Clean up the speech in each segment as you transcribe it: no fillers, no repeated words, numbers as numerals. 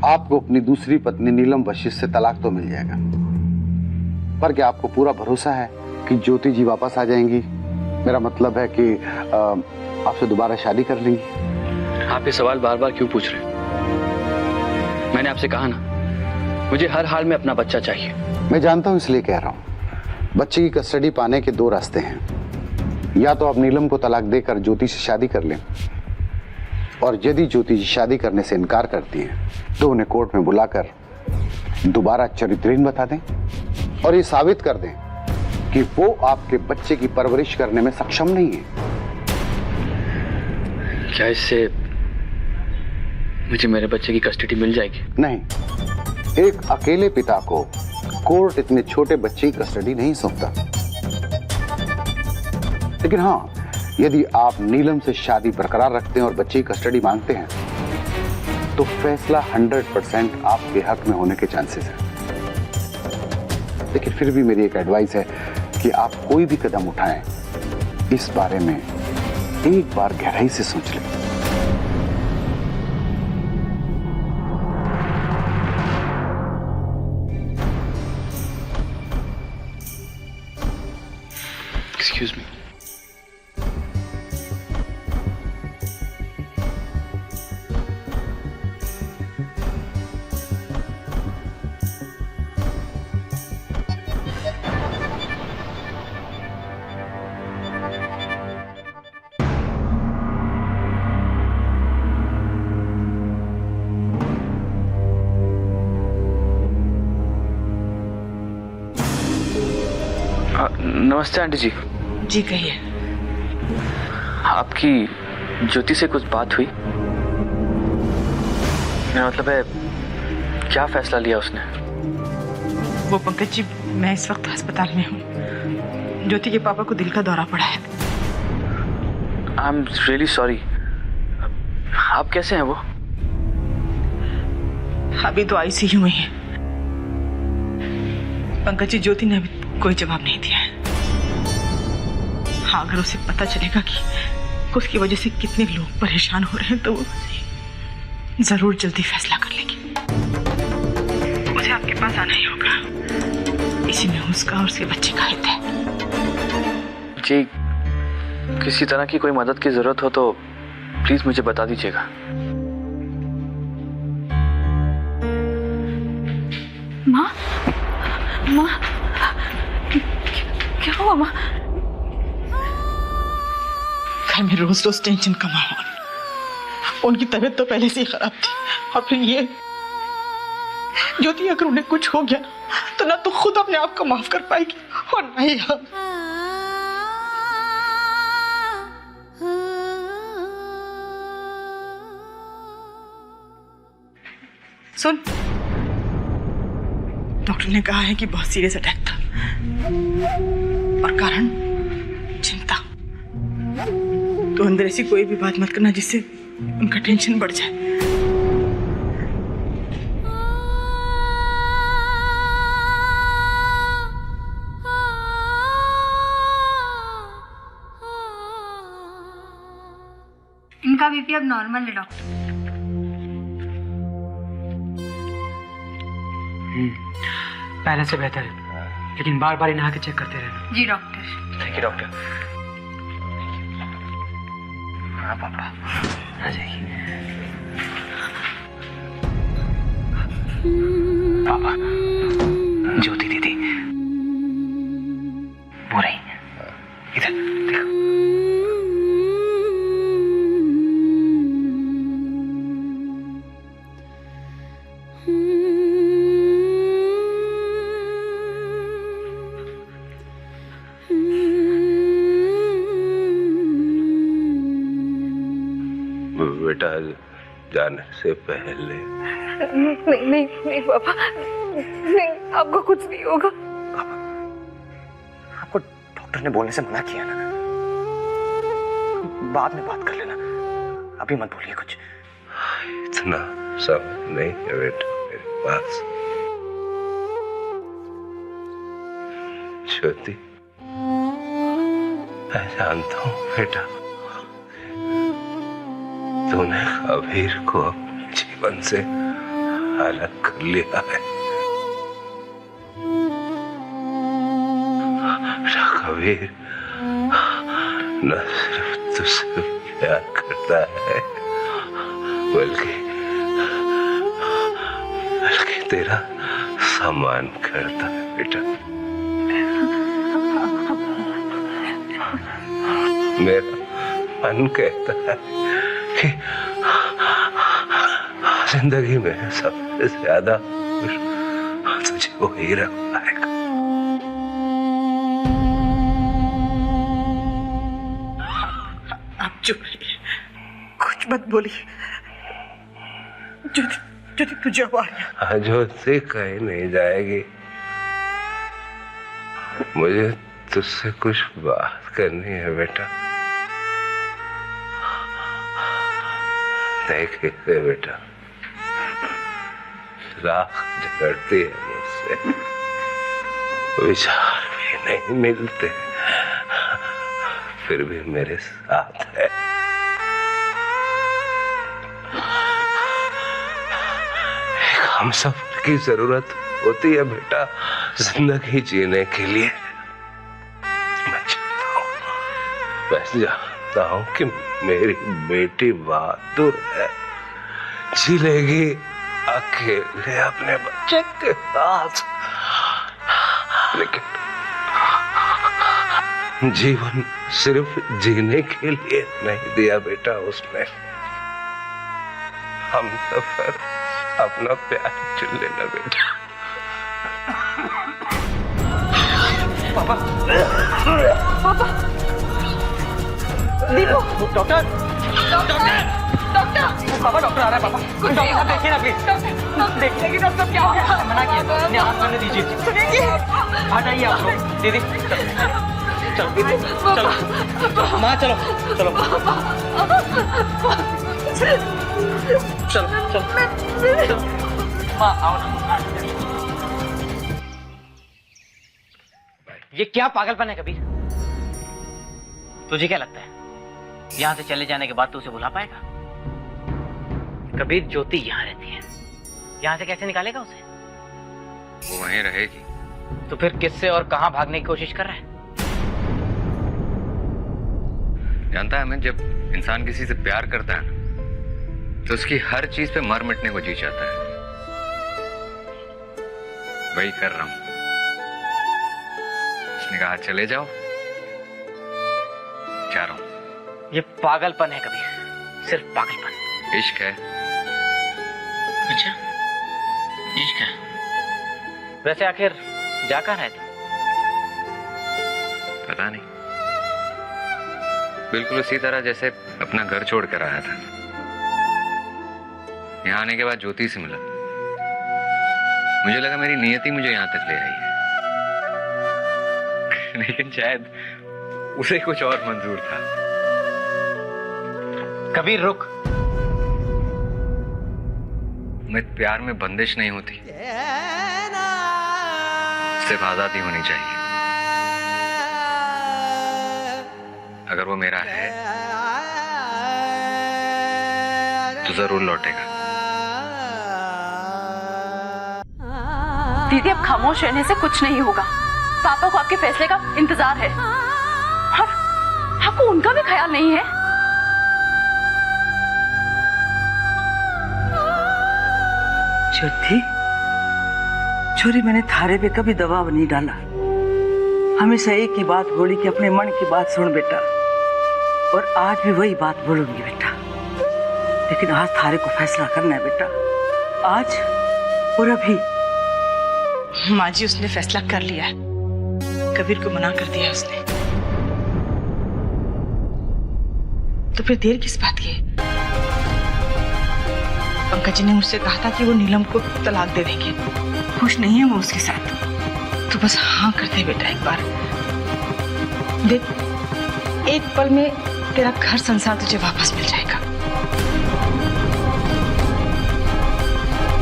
आपको अपनी दूसरी पत्नी नीलम वशिष्ठ से तलाक तो मिल जाएगा, पर क्या आपको पूरा भरोसा है कि ज्योति जी वापस आ जाएंगी? मेरा मतलब है कि आपसे दोबारा शादी कर लेंगी। आप ये सवाल बार बार क्यों पूछ रहे हैं? मैंने आपसे कहा ना, मुझे हर हाल में अपना बच्चा चाहिए। मैं जानता हूं, इसलिए कह रहा हूं। बच्चे की कस्टडी पाने के दो रास्ते हैं। या तो आप नीलम को तलाक देकर ज्योति से शादी कर लें, और यदि ज्योति जी शादी करने से इनकार करती हैं तो उन्हें कोर्ट में बुलाकर दोबारा चरित्रहीन बता दें और ये साबित कर दें कि वो आपके बच्चे की परवरिश करने में सक्षम नहीं है। क्या इससे मुझे मेरे बच्चे की कस्टडी मिल जाएगी? नहीं, एक अकेले पिता को कोर्ट इतने छोटे बच्चे की कस्टडी नहीं सौंपता। लेकिन हां, यदि आप नीलम से शादी बरकरार रखते हैं और बच्चे की कस्टडी मांगते हैं तो फैसला 100% आपके हक में होने के चांसेस हैं। लेकिन फिर भी मेरी एक एडवाइस है कि आप कोई भी कदम उठाएं, इस बारे में एक बार गहराई से सोच लें। Excuse me. नमस्ते आंटी जी। जी कहिए। आपकी ज्योति से कुछ बात हुई? मेरा मतलब है, क्या फैसला लिया उसने? वो पंकज जी, मैं इस वक्त अस्पताल में हूँ। ज्योति के पापा को दिल का दौरा पड़ा है। I am really sorry. आप कैसे हैं वो? अभी तो आईसीयू में है। पंकज जी, ज्योति ने अभी कोई जवाब नहीं दिया है। हाँ, अगर उसे पता चलेगा कि उसकी वजह से कितने लोग परेशान हो रहे हैं तो वो जरूर जल्दी फैसला कर लेगी। मुझे आपके पास आना ही होगा। इसी में उसका और उसके बच्चे का हित है। जी, किसी तरह की कोई मदद की जरूरत हो तो प्लीज मुझे बता दीजिएगा। माँ, माँ, क्या हुआ माँ? घर में रोज रोज टेंशन का माहौल। उनकी तबीयत तो पहले से ही खराब थी, और फिर ये ज्योति, अगर उन्हें कुछ हो गया तो ना तो खुद अपने आप को माफ कर पाएगी और ना ही हम। सुन, डॉक्टर ने कहा है कि बहुत सीरियस अटैक था और कारण चिंता। तो अंदर ऐसी कोई भी बात मत करना जिससे उनका टेंशन बढ़ जाए। इनका बीपी अब नॉर्मल है डॉक्टर। पहले से बेहतर है, लेकिन बार बार इन्हें आके चेक करते रहना। जी डॉक्टर। Thank you doctor. हाँ पापा, आ जाइए। पापा, ज्योति दीदी वो रही, इधर देखो। बेटा जाने से पहले। नहीं नहीं नहीं पापा, नहीं, आपको कुछ नहीं होगा। आपको डॉक्टर ने बोलने से मना किया ना, बाद में बात कर लेना, अभी मत बोलिए कुछ। इतना समय नहीं है बेटा मेरे पास। ज्योति, मैं जानता हूँ बेटा, तूने कबीर को अपने जीवन से अलग कर लिया है। मेरा कबीर न सिर्फ तुझसे प्यार करता है बल्कि तेरा सम्मान करता है बेटा। मेरा मन कहता है कि जिंदगी में सबसे ज्यादा खुश तुझे वही रख पाएगा। आप चुप रहिए, कुछ मत बोलिए। ज्योति तुझे आ रही ज्योति कहीं नहीं जाएगी। मुझे तुझसे कुछ बात करनी है बेटा। देख इसे बेटा, राख झगड़ती है मुझसे, विचार भी नहीं मिलते, फिर भी मेरे साथ है। हम सब की जरूरत होती है बेटा जिंदगी जीने के लिए। मैं जानता हूं कि मेरी बेटी बहादुर है, जी लेगी अकेले अपने बच्चे के साथ, लेकिन जीवन सिर्फ जीने के लिए नहीं दिया बेटा उसने। हम सफर अपना प्यार चुन लेना बेटा। पापा पापा दीपू, डॉक्टर डॉक्टर पापा डॉक्टर आ रहा है। पापा कुछ नहीं डॉक्टर देखिए ना प्लीज, देखिए कि डॉक्टर क्या हो गया। मना किया था, हाथ करने दीजिए। सुनिए, हटाइए आप लोग। दीदी चलो दीदी चलो, माँ चलो चलो चलो चलो माँ आओ ना। ये क्या पागलपन है कबीर? तुझे क्या लगता है यहाँ से चले जाने के बाद तू उसे भुला पाएगा? कबीर ज्योति यहाँ रहती है, यहाँ से कैसे निकालेगा उसे? वो वहीं रहेगी। तो फिर किससे और कहाँ भागने की कोशिश कर रहा है? जानता है, मैं जब इंसान किसी से प्यार करता है ना तो उसकी हर चीज पे मर मिटने को जी चाहता है। वही कर रहा हूं। उसने कहा चले जाओ, जा रहा हूं। ये पागलपन है कबीर, सिर्फ पागलपन। इश्क है। अच्छा इश्क है। वैसे आखिर जा कहाँ रहे तुम? पता नहीं, बिल्कुल उसी तरह जैसे अपना घर छोड़ कर आया था। यहाँ आने के बाद ज्योति से मिला, मुझे लगा मेरी नियति मुझे यहाँ तक ले आई है। लेकिन शायद उसे कुछ और मंजूर था। कबीर रुक। मैं प्यार में बंदिश नहीं होती, सिर्फ आजादी होनी चाहिए। अगर वो मेरा है तो जरूर लौटेगा। दीदी अब खामोश रहने से कुछ नहीं होगा। पापा को आपके फैसले का इंतजार है और आपको उनका भी ख्याल नहीं है। ज्योति, छोरी मैंने थारे पे कभी दबाव नहीं डाला। हमेशा एक ही बात बोली कि अपने मन की बात सुन बेटा, और आज भी वही बात बोलूंगी बेटा। लेकिन आज थारे को फैसला करना है बेटा, आज और अभी। माँ जी उसने फैसला कर लिया है, कबीर को मना कर दिया उसने। तो फिर देर किस बात की है? पंकज जी ने मुझसे कहा था कि वो नीलम को तलाक दे देंगे। खुश नहीं है वो उसके साथ, तो बस हाँ कर दे बेटा एक बार। देख, एक पल में तेरा घर संसार तुझे वापस मिल जाएगा।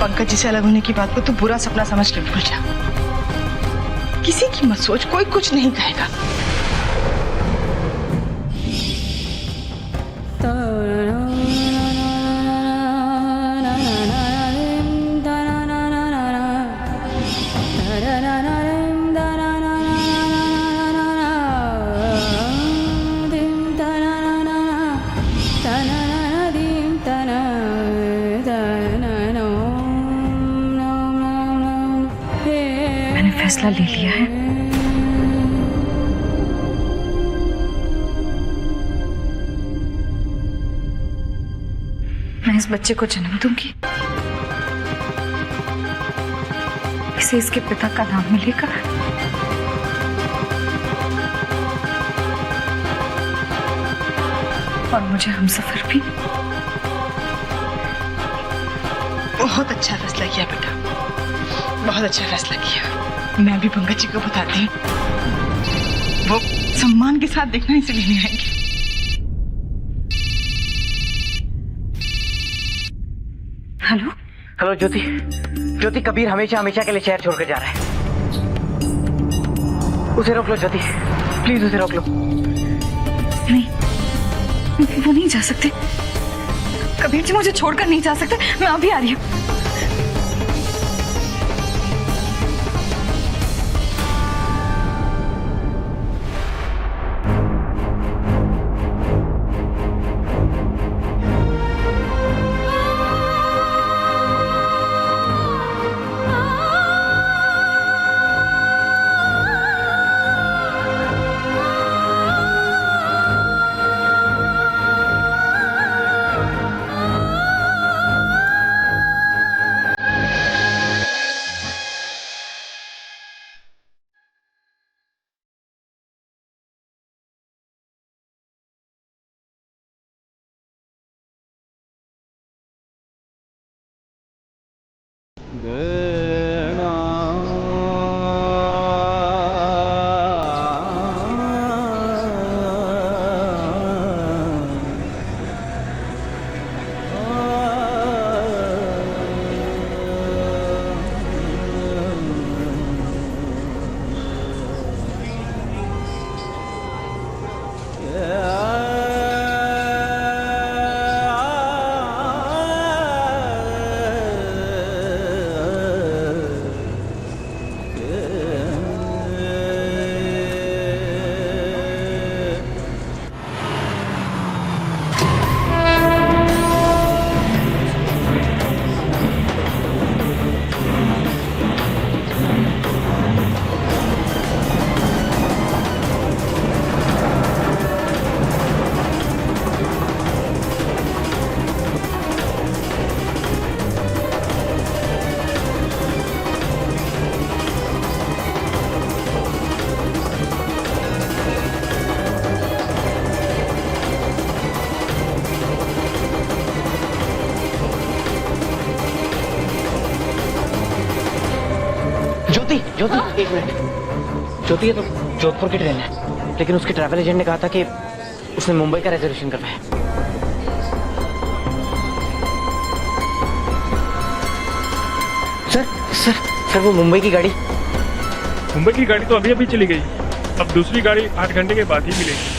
पंकज जी से अलग होने की बात को तू बुरा सपना समझ के भूल जा। किसी की मत सोच, कोई कुछ नहीं कहेगा। फैसला ले लिया है। मैं इस बच्चे को जन्म दूंगी, इसे इसके पिता का नाम मिलेगा, और मुझे हमसफर भी। बहुत अच्छा फैसला किया बेटा, बहुत अच्छा फैसला किया। मैं भी पंकज जी को बताती हूँ, वो सम्मान के साथ देखना इसे लेने आएंगे। हेलो हेलो ज्योति, ज्योति कबीर हमेशा हमेशा के लिए शहर छोड़कर जा रहा है। उसे रोक लो ज्योति, प्लीज उसे रोक लो। नहीं, वो नहीं जा सकते। कबीर जी मुझे छोड़कर नहीं जा सकते। मैं अभी आ रही हूँ। ज्योति, ज्योति एक मिनट। ज्योति ये तो जोधपुर की ट्रेन है, लेकिन उसके ट्रैवल एजेंट ने कहा था कि उसने मुंबई का रिजर्वेशन करवाया है। सर सर सर वो मुंबई की गाड़ी तो अभी अभी चली गई। अब दूसरी गाड़ी 8 घंटे के बाद ही मिलेगी।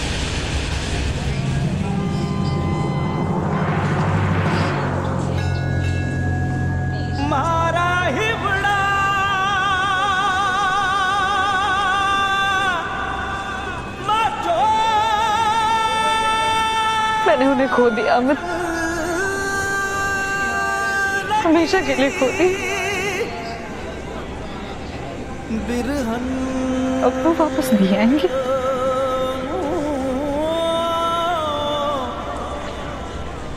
मैंने उन्हें खो दिया अमित, हमेशा के लिए खो दी। अब वो वापस नहीं आएंगे।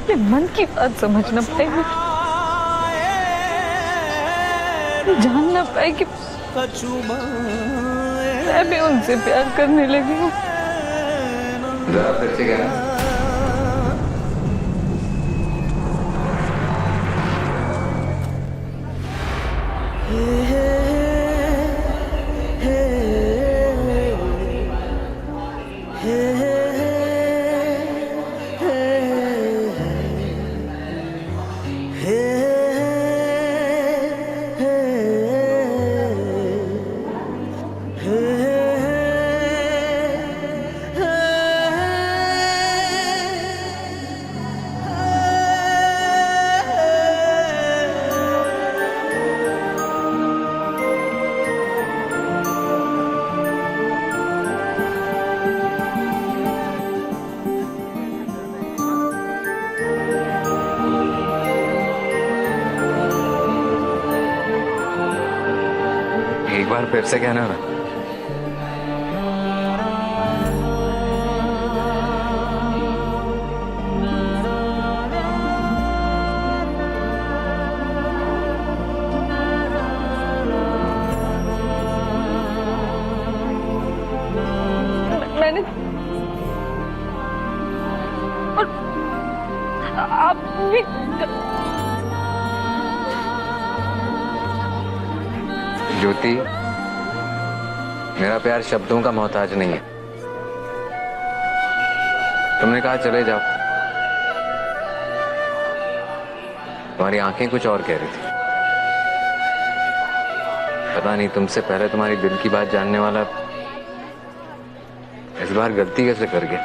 ये मन की बात समझना पड़ेगा, जानना पाए कि मैं भी उनसे प्यार करने लगी हूँ। एक बार फिर से कहना ना। मैंने और आप भी ज्योति, मेरा प्यार शब्दों का मोहताज नहीं है। तुमने कहा चले जाओ, तुम्हारी आंखें कुछ और कह रही थी। पता नहीं तुमसे पहले तुम्हारी दिल की बात जानने वाला इस बार गलती कैसे कर गया।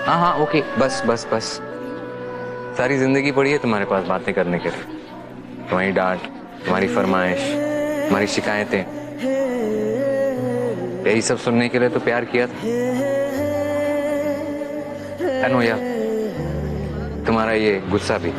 हाँ हाँ ओके, बस बस बस। सारी जिंदगी पड़ी है तुम्हारे पास बातें करने के लिए। तुम्हारी डांट, तुम्हारी फरमाइश, तुम्हारी शिकायतें, यही सब सुनने के लिए तो प्यार किया था। अनोया, तुम्हारा ये गुस्सा भी।